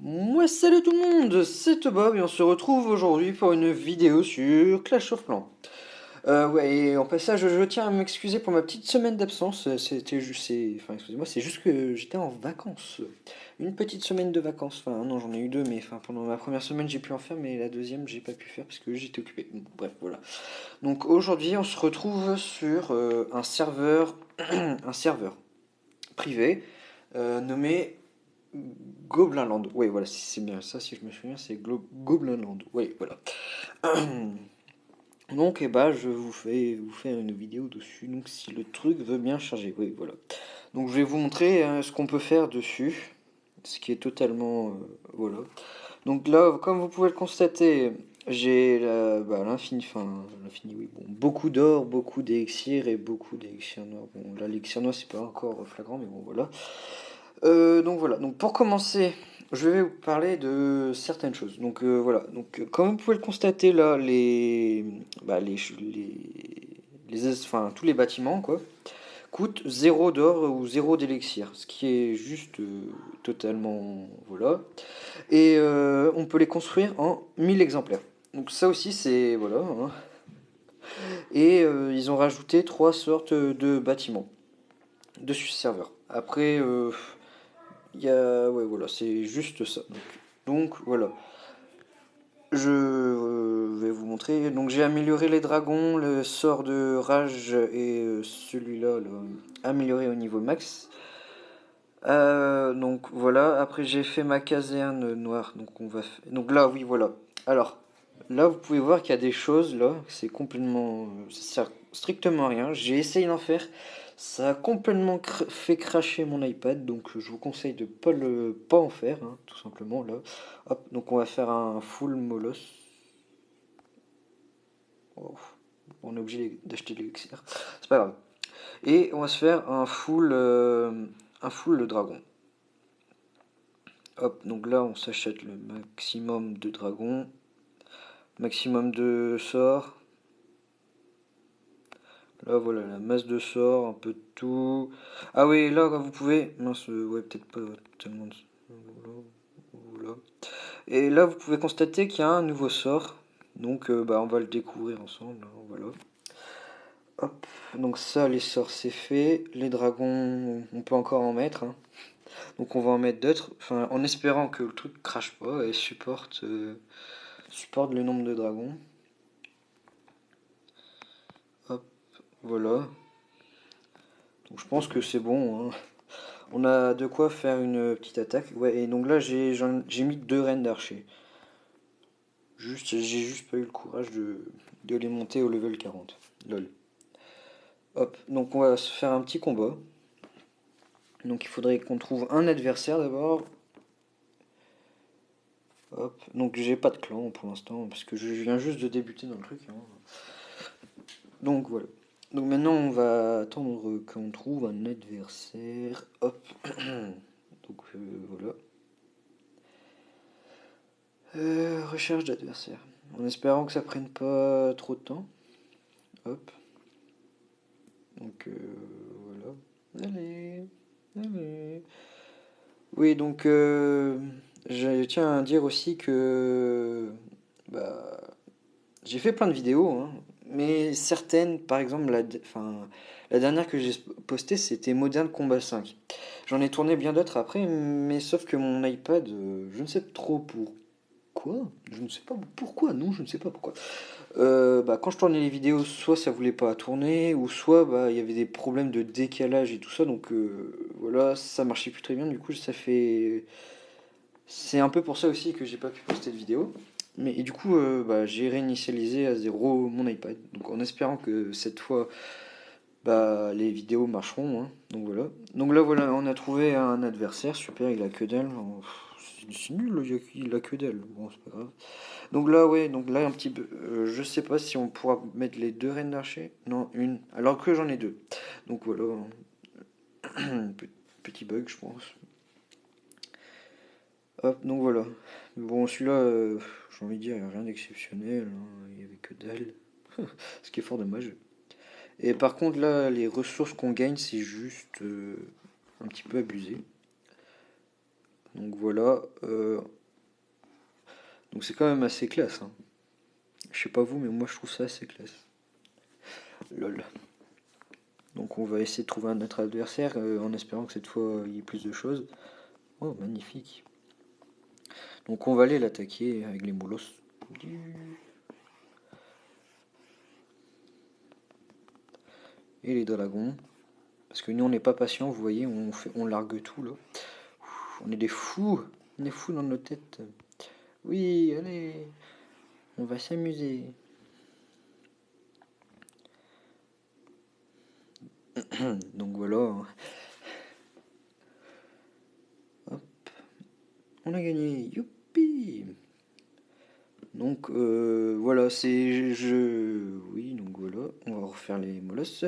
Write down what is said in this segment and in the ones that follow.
Moi, salut tout le monde, c'est Bob et on se retrouve aujourd'hui pour une vidéo sur Clash of Clans. Ouais, et en passage, je tiens à m'excuser pour ma petite semaine d'absence. C'était juste, enfin, excusez-moi, c'est juste que j'étais en vacances. Une petite semaine de vacances. Enfin, non, j'en ai eu deux, mais enfin, pendant ma première semaine, j'ai pu en faire, mais la deuxième, j'ai pas pu faire parce que j'étais occupé. Bon, bref, voilà. Donc aujourd'hui, on se retrouve sur un serveur, un serveur privé nommé Goblinland. Oui, voilà, c'est bien ça, si je me souviens, c'est Goblinland. Oui, voilà. Donc, je vous faire une vidéo dessus. Donc, si le truc veut bien charger. Oui, voilà. Donc, je vais vous montrer ce qu'on peut faire dessus. Ce qui est totalement. Voilà. Donc, là, comme vous pouvez le constater, j'ai l'infini. Enfin, l'infini, oui. Bon, beaucoup d'or, beaucoup d'élixirs et beaucoup d'élixirs noirs. Bon, là, l'élixir noir, c'est pas encore flagrant, mais bon, voilà. Donc voilà, donc pour commencer, je vais vous parler de certaines choses. Donc voilà, donc comme vous pouvez le constater là, enfin, tous les bâtiments quoi, coûtent zéro d'or ou zéro d'élixir, ce qui est juste totalement voilà. Et on peut les construire en 1000 exemplaires. Donc ça aussi c'est voilà. Hein. Et ils ont rajouté trois sortes de bâtiments dessus ce serveur. Après. Ouais, voilà, c'est juste ça. Donc, voilà, je vais vous montrer. Donc j'ai amélioré les dragons, le sort de rage et celui-là, là, amélioré au niveau max. Donc voilà, après j'ai fait ma caserne noire. Donc là, oui, voilà. Alors, là, vous pouvez voir qu'il y a des choses, là, c'est complètement... ça sert strictement à rien. J'ai essayé d'en faire. Ça a complètement fait cracher mon iPad, donc je vous conseille de pas en faire, hein, tout simplement, là. Hop, donc on va faire un full molos. Oh, on est obligé d'acheter de l'élixir. C'est pas grave. Et on va se faire un full dragon. Hop, donc là on s'achète le maximum de dragons, maximum de sorts. Là voilà la masse de sorts, un peu de tout. Ah oui, là vous pouvez. Mince, ouais, peut-être pas tellement de. Voilà. Et là vous pouvez constater qu'il y a un nouveau sort. Donc on va le découvrir ensemble. Hein, voilà. Hop, donc ça les sorts c'est fait. Les dragons, on peut encore en mettre. Hein. Donc on va en mettre d'autres. Enfin, en espérant que le truc crache pas et supporte le nombre de dragons. Hop, voilà. Donc je pense que c'est bon. Hein. On a de quoi faire une petite attaque. Ouais, et donc là j'ai mis deux reines d'archer. J'ai juste pas eu le courage de les monter au level 40. Lol. Hop, donc on va se faire un petit combat. Donc il faudrait qu'on trouve un adversaire d'abord. Hop, donc j'ai pas de clan pour l'instant parce que je viens juste de débuter dans le truc. Hein. Donc voilà. Donc maintenant on va attendre qu'on trouve un adversaire. Hop. Donc voilà. Recherche d'adversaire. En espérant que ça prenne pas trop de temps. Hop. Donc voilà. Allez. Allez. Oui, donc je tiens à dire aussi que bah, j'ai fait plein de vidéos, hein, mais certaines, par exemple, la dernière que j'ai postée, c'était Modern Combat 5. J'en ai tourné bien d'autres après, mais sauf que mon iPad, je ne sais trop pourquoi, je ne sais pas pourquoi, non, je ne sais pas pourquoi. Quand je tournais les vidéos, soit ça voulait pas tourner, ou soit il y avait des problèmes de décalage et tout ça, donc voilà, ça marchait plus très bien, du coup ça fait... C'est un peu pour ça aussi que j'ai pas pu poster de vidéo. Mais et du coup, j'ai réinitialisé à zéro mon iPad. Donc en espérant que cette fois, les vidéos marcheront. Hein. Donc voilà. Donc là, voilà, on a trouvé un adversaire. Super, il a que dalle. Oh, c'est nul, il a que dalle. Bon, c'est pas grave. Donc là, ouais, donc là, un petit peu. Je sais pas si on pourra mettre les deux reines d'archer. Non, une. Alors que j'en ai deux. Donc voilà. Petit bug, je pense. Hop, donc voilà. Bon, celui-là, j'ai envie de dire, il n'y a rien d'exceptionnel. Hein, il n'y avait que dalle. Ce qui est fort dommage. Et par contre, là, les ressources qu'on gagne, c'est juste un petit peu abusé. Donc voilà. Donc c'est quand même assez classe, hein. Je sais pas vous, mais moi je trouve ça assez classe. Lol. Donc on va essayer de trouver un autre adversaire en espérant que cette fois il y ait plus de choses. Oh, magnifique. Donc on va aller l'attaquer avec les moulos. Et les dragons. Parce que nous on n'est pas patient, vous voyez, on largue tout là. On est des fous. On est fous dans nos têtes. Oui, allez. On va s'amuser. Donc voilà. Hop. On a gagné. Youpi. Donc voilà, c'est oui, donc voilà, on va refaire les molosses.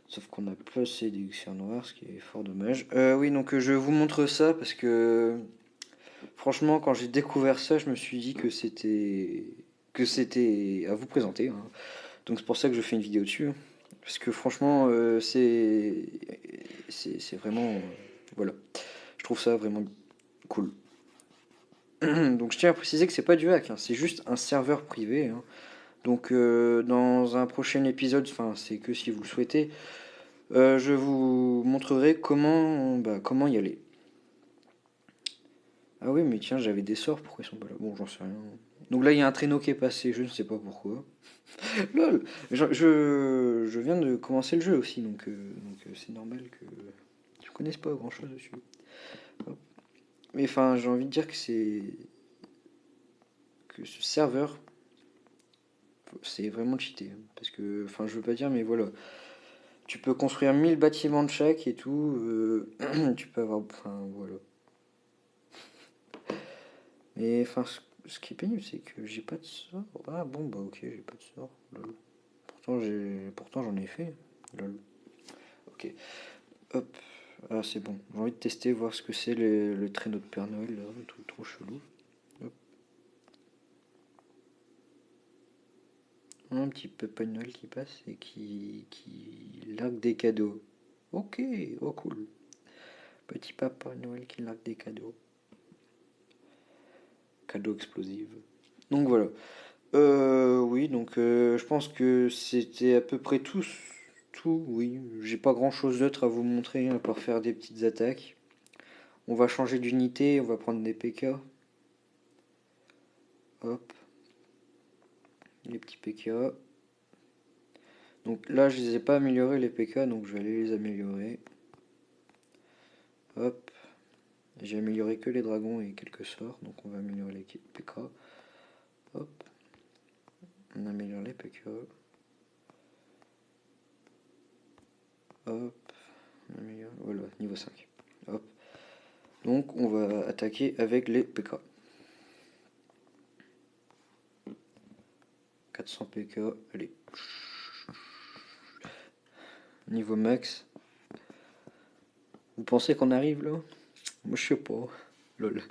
Sauf qu'on a placé des Xuers noirs, ce qui est fort dommage. Oui, donc je vous montre ça parce que franchement, quand j'ai découvert ça, je me suis dit que c'était à vous présenter, hein. Donc c'est pour ça que je fais une vidéo dessus, hein. Parce que franchement, c'est vraiment voilà, je trouve ça vraiment cool. Donc je tiens à préciser que c'est pas du hack, hein, c'est juste un serveur privé, hein. Donc dans un prochain épisode, enfin c'est que si vous le souhaitez, je vous montrerai comment y aller. Ah oui, mais tiens, j'avais des sorts, pourquoi ils sont pas là? Bon, j'en sais rien. Donc là, il y a un traîneau qui est passé, je ne sais pas pourquoi. Lol, je viens de commencer le jeu aussi, donc c'est normal que tu connaisses pas grand-chose dessus. Hop. Mais enfin, j'ai envie de dire que ce serveur, c'est vraiment cheaté, hein. Parce que, enfin, je veux pas dire, mais voilà. Tu peux construire 1000 bâtiments de chaque et tout. Tu peux avoir. Enfin, voilà. Mais enfin, ce qui est pénible, c'est que j'ai pas de sort. Ah bon, bah ok, j'ai pas de sort. Lol. Pourtant j'en ai fait. Lol. Ok. Hop. Ah, c'est bon. J'ai envie de tester, voir ce que c'est le traîneau de Père Noël, là. Un truc trop chelou. Hop. Un petit Papa Noël qui passe et qui largue des cadeaux. Ok, oh cool. Petit Papa Noël qui largue des cadeaux. Cadeaux explosifs. Donc voilà. Oui, donc je pense que c'était à peu près tout, oui. J'ai pas grand chose d'autre à vous montrer à part faire des petites attaques. On va changer d'unité, on va prendre des PK. Hop, les petits PK. Donc là, je les ai pas améliorés les PK, donc je vais aller les améliorer. Hop, j'ai amélioré que les dragons et quelques sorts, donc on va améliorer les PK. Hop, on améliore les PK. Hop, on améliore, voilà, niveau 5. Hop. Donc on va attaquer avec les PK. 400 PK, allez. Niveau max. Vous pensez qu'on arrive là? Moi je sais pas. Lol.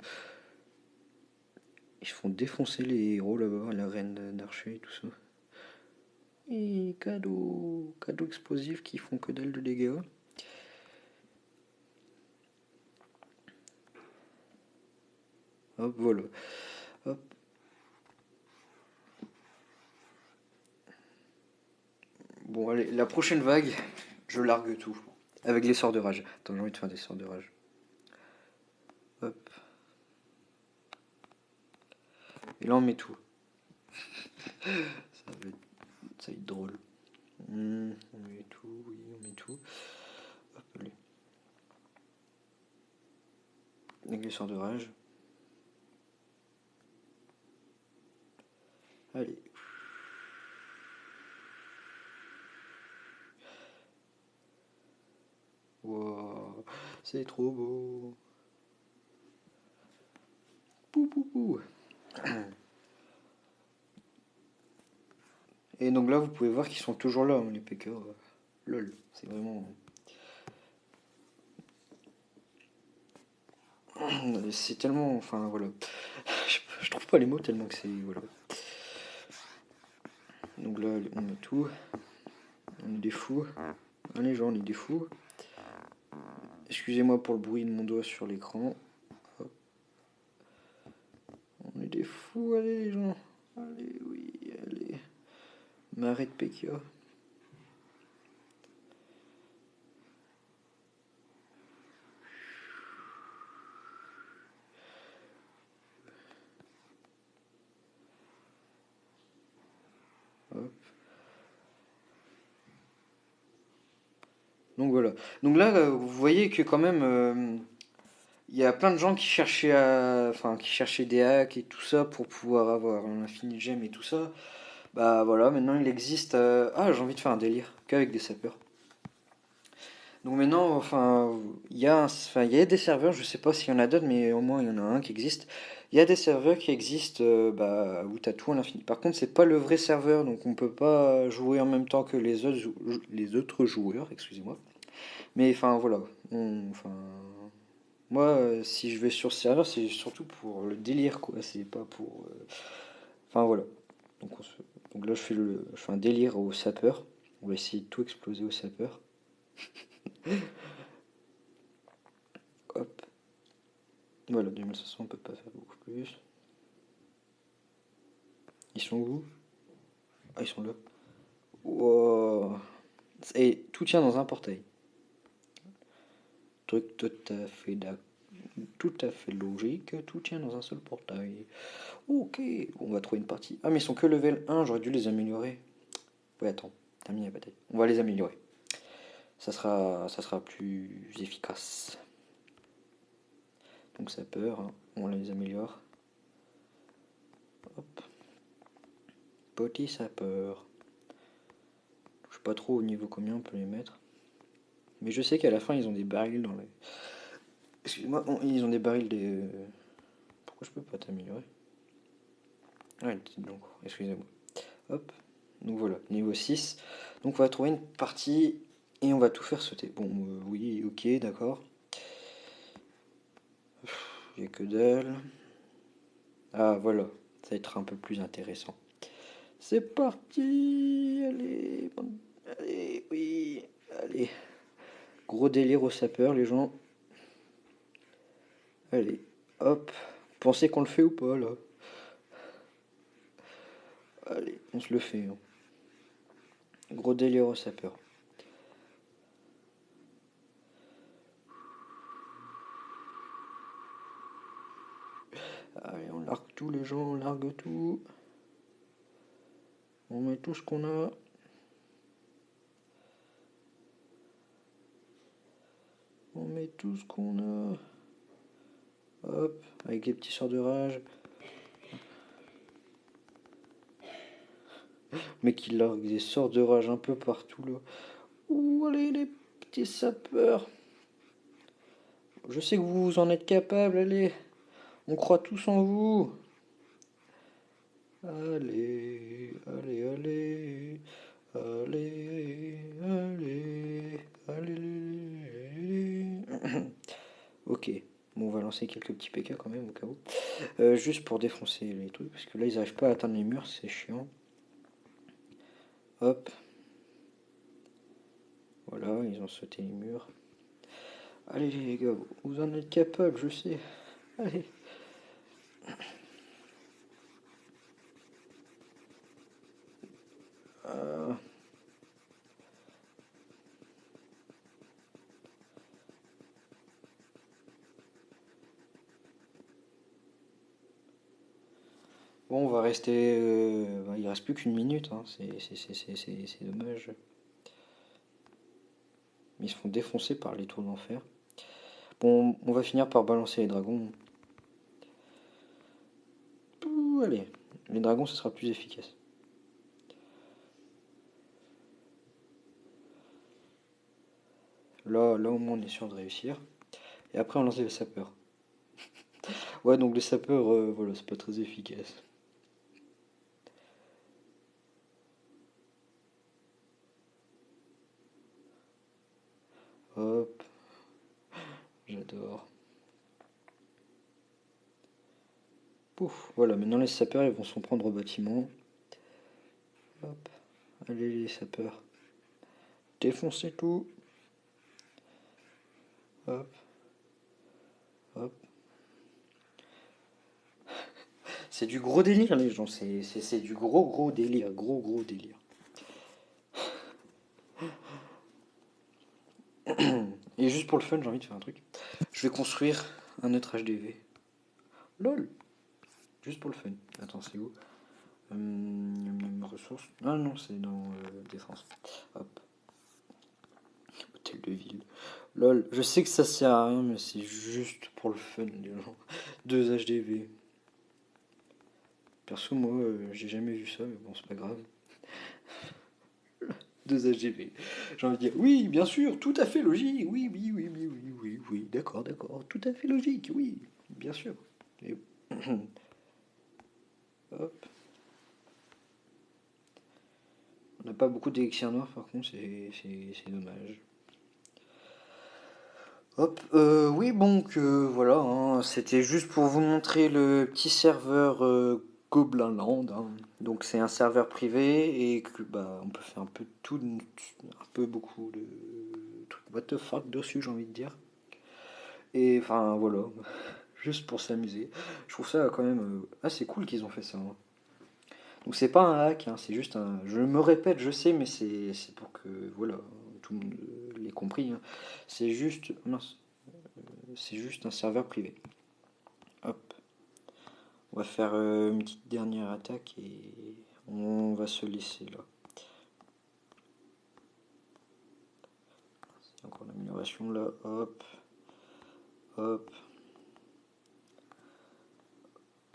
Ils se font défoncer les héros là-bas, la reine d'archer et tout ça. Et cadeaux explosifs qui font que dalle de dégâts. Hop, voilà. Hop. Bon, allez, la prochaine vague, je largue tout. Avec les sorts de rage. Attends, j'ai envie de faire des sorts de rage. Hop. Et là, on met tout. Ça va être drôle. On met tout, oui, on met tout. Hop, allez. Avec les sorts de rage. Allez. Wow, c'est trop beau. Pou, pou, pou. Et donc là, vous pouvez voir qu'ils sont toujours là, hein, les PK. Lol, c'est vraiment. C'est tellement. Enfin, voilà. Je trouve pas les mots tellement que c'est. Voilà. Donc là, on met tout. On est des fous. Allez, gens, on est des fous. Excusez-moi pour le bruit de mon doigt sur l'écran. Hop. fous, allez les gens. Allez, oui, allez. Marais de Pékia. Hop. Donc voilà. Donc là, vous voyez que quand même, il y a plein de gens qui cherchaient qui cherchaient des hacks et tout ça pour pouvoir avoir un infini gemme et tout ça. Bah voilà, maintenant il existe. Ah, j'ai envie de faire un délire qu'avec des sapeurs. Donc maintenant, il y a des serveurs, je sais pas s'il y en a d'autres, mais au moins il y en a un qui existe. Il y a des serveurs qui existent où tu as tout à l'infini. Par contre, c'est pas le vrai serveur, donc on peut pas jouer en même temps que les autres joueurs, excusez-moi. Mais enfin voilà, moi si je vais sur ce serveur, c'est surtout pour le délire quoi, c'est pas pour. Enfin voilà. Donc, donc là je fais un délire au sapeur. On va essayer de tout exploser au sapeur. Hop. Voilà, 2500 on peut pas faire beaucoup plus. Ils sont où? Ah, ils sont là. Wow. Et tout tient dans un portail. Truc tout à fait logique, tout tient dans un seul portail. Ok, on va trouver une partie. Ah, mais ils sont que level 1, j'aurais dû les améliorer. Ouais, attends, t'as mis la bataille. On va les améliorer. Ça sera plus efficace. Donc ça peur, hein. On les améliore. Hop. Petit sapeur. Je sais pas trop au niveau combien on peut les mettre. Mais je sais qu'à la fin ils ont des barils dans les. Excuse-moi, ils ont des barils des. Pourquoi je peux pas t'améliorer? Ouais, donc, excusez-moi. Hop. Donc voilà, niveau 6. Donc on va trouver une partie et on va tout faire sauter. Bon, oui, ok, d'accord. Il n'y a que dalle. Ah voilà, ça va être un peu plus intéressant. C'est parti. Allez, oui, allez. Gros délire au sapeur, les gens. Allez, hop. Pensez qu'on le fait ou pas, là? Allez, on se le fait, hein. Gros délire au sapeur. Allez, on largue tout, les gens, on largue tout. On met tout ce qu'on a. On met tout ce qu'on a. Hop, avec les petits sorts de rage. Mec, il largue des sorts de rage un peu partout, là. Ouh, allez, les petits sapeurs. Je sais que vous en êtes capables, allez. On croit tous en vous. Allez, allez, allez. Allez, allez, allez. Ok, bon, on va lancer quelques petits PK quand même au cas où. Juste pour défoncer les trucs, parce que là ils n'arrivent pas à atteindre les murs, c'est chiant. Hop. Voilà, ils ont sauté les murs. Allez les gars, vous en êtes capables, je sais. Allez. Euh, Bon, on va rester. Il reste plus qu'une minute, hein. C'est dommage. Ils se font défoncer par les tours d'enfer. Bon, on va finir par balancer les dragons. Ouh, allez, les dragons, ce sera plus efficace. Là au moins, on est sûr de réussir. Et après, on lance les sapeurs. Ouais, donc les sapeurs, voilà, c'est pas très efficace. Hop, j'adore. Pouf, voilà, maintenant les sapeurs, ils vont s'en prendre au bâtiment. Hop, allez les sapeurs. Défoncez tout. Hop, hop. C'est du gros délire, les gens. C'est du gros délire. Gros délire. Et juste pour le fun, j'ai envie de faire un truc. Je vais construire un autre HDV. LOL. Juste pour le fun. Attends, c'est où Ressources. Ah non, c'est dans défense. Hop. Hôtel de ville. LOL. Je sais que ça sert à rien, mais c'est juste pour le fun, les gens. 2 HDV. Perso, moi, j'ai jamais vu ça, mais bon, c'est pas grave. 2 HDV. J'ai envie de dire, oui, bien sûr, tout à fait logique. Oui, d'accord, tout à fait logique, oui, bien sûr. Et... Hop. On n'a pas beaucoup d'élixirs noirs, par contre, c'est dommage. Hop, oui, donc voilà, hein, c'était juste pour vous montrer le petit serveur Goblin Land, hein. Donc c'est un serveur privé et que bah on peut faire un peu tout, un peu beaucoup de trucs what the fuck dessus, j'ai envie de dire. Et enfin voilà, juste pour s'amuser. Je trouve ça quand même assez cool qu'ils ont fait ça, hein. Donc c'est pas un hack, hein, c'est juste un. Je me répète, je sais, mais c'est pour que voilà, tout le monde l'ait compris, hein. C'est juste. Mince. C'est juste un serveur privé. Hop. On va faire une petite dernière attaque et on va se laisser là. C'est encore l'amélioration là. Hop. Hop.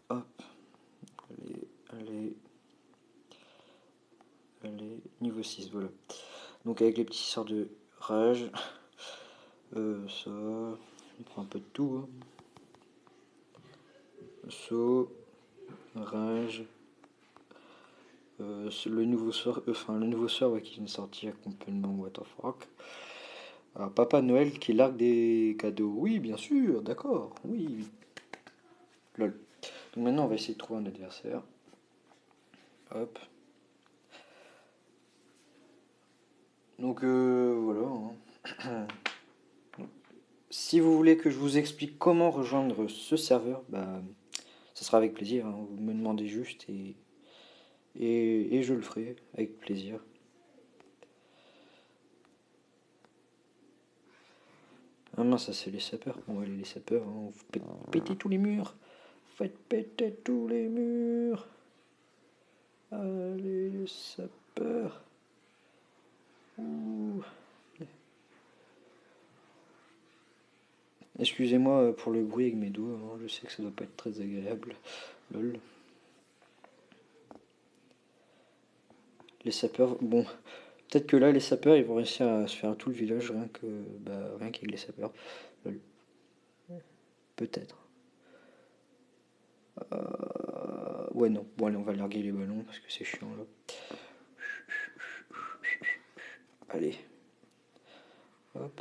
Hop. Allez. Niveau 6, voilà. Donc avec les petits sorts de rage. Ça. On prend un peu de tout, hein. Saut. Rage. Le nouveau sort, ouais, qui vient de sortir complètement what the fuck. Papa Noël qui largue des cadeaux. Oui, bien sûr, d'accord, oui. Lol. Donc maintenant on va essayer de trouver un adversaire. Hop. Donc voilà, hein. Si vous voulez que je vous explique comment rejoindre ce serveur, bah ça sera avec plaisir, hein. Vous me demandez juste et je le ferai avec plaisir. Ah mince, ça c'est les sapeurs. Bon, allez, les sapeurs, hein. Vous pétez tous les murs. Faites péter tous les murs. Allez, les sapeurs. Ouh. Excusez-moi pour le bruit avec mes doigts, hein. Je sais que ça doit pas être très agréable. Lol. Les sapeurs, bon, peut-être que là les sapeurs ils vont réussir à se faire tout le village rien qu'avec les sapeurs. Lol. Peut-être. Ouais non, bon allez on va larguer les ballons parce que c'est chiant là. Allez, hop,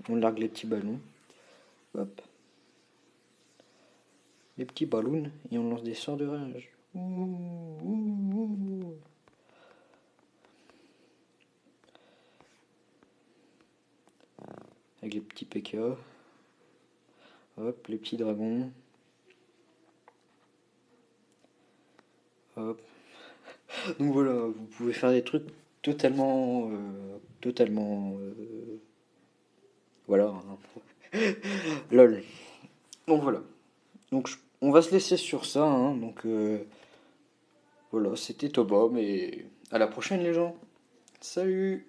on largue les petits ballons. Hop. Les petits ballons et on lance des sorts de rage. Ouh. Avec les petits PK. Hop, les petits dragons. Hop. Donc voilà, vous pouvez faire des trucs totalement, voilà, hein. Lol. Donc voilà. Donc on va se laisser sur ça, hein. Donc voilà, c'était Tobom et à la prochaine les gens. Salut!